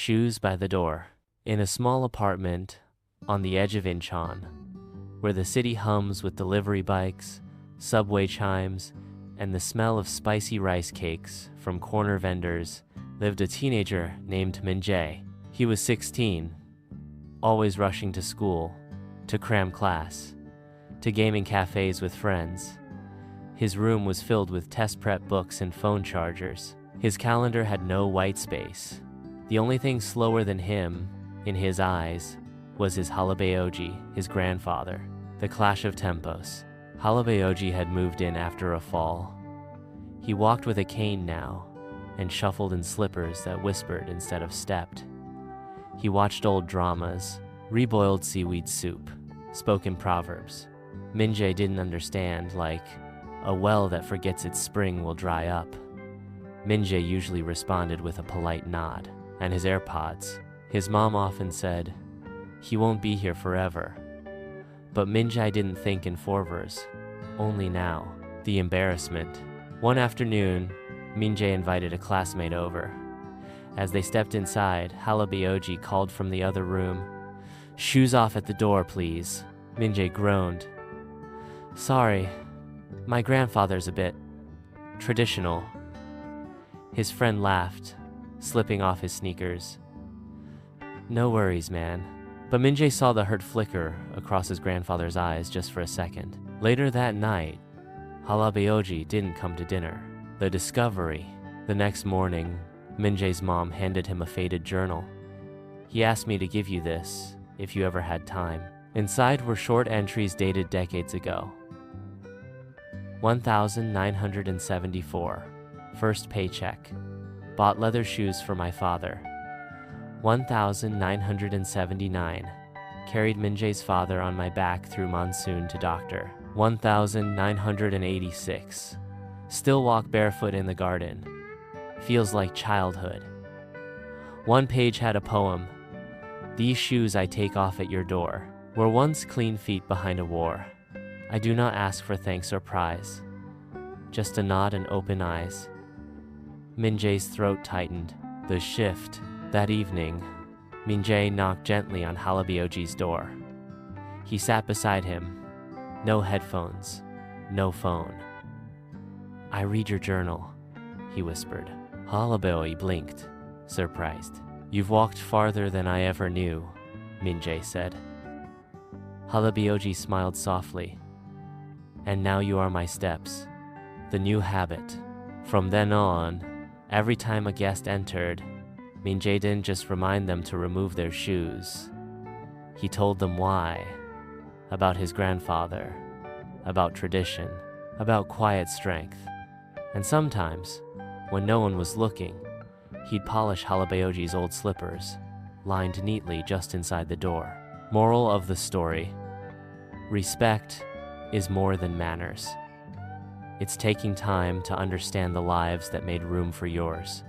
Shoes by the door. In a small apartment on the edge of Incheon, where the city hums with delivery bikes, subway chimes, and the smell of spicy rice cakes from corner vendors, lived a teenager named Minjae. He was 16, always rushing to school, to cram class, to gaming cafes with friends. His room was filled with test prep books and phone chargers. His calendar had no white space. The only thing slower than him, in his eyes, was his Halabeoji, his grandfather. The clash of tempos. Halabeoji had moved in after a fall. He walked with a cane now, and shuffled in slippers that whispered instead of stepped. He watched old dramas, reboiled seaweed soup, spoken proverbs. Minjae didn't understand, like, a well that forgets its spring will dry up. Minjae usually responded with a polite nod, and his AirPods. His mom often said, "He won't be here forever." But Minjae didn't think in forvers, only now. The embarrassment. One afternoon, Minjae invited a classmate over. As they stepped inside, Halabeoji called from the other room, "Shoes off at the door, please." Minjae groaned. "Sorry, my grandfather's a bit traditional." His friend laughed, slipping off his sneakers. "No worries, man." But Minjae saw the hurt flicker across his grandfather's eyes just for a second. Later that night, Halabeoji didn't come to dinner. The discovery. The next morning, Minjae's mom handed him a faded journal. "He asked me to give you this, if you ever had time." Inside were short entries dated decades ago. 1974. First paycheck. Bought leather shoes for my father. 1979. Carried Minjae's father on my back through monsoon to doctor. 1986. Still walk barefoot in the garden. Feels like childhood. One page had a poem. "These shoes I take off at your door were once clean feet behind a war. I do not ask for thanks or prize, just a nod and open eyes." Minjae's throat tightened. The shift. That evening, Minjae knocked gently on Halabeoji's door. He sat beside him. No headphones, no phone. "I read your journal," he whispered. Halabeoji blinked, surprised. "You've walked farther than I ever knew," Minjae said. Halabeoji smiled softly. "And now you are my steps, the new habit." From then on, every time a guest entered, Minjae didn't just remind them to remove their shoes. He told them why, about his grandfather, about tradition, about quiet strength. And sometimes, when no one was looking, he'd polish Halabeoji's old slippers, lined neatly just inside the door. Moral of the story: respect is more than manners. It's taking time to understand the lives that made room for yours.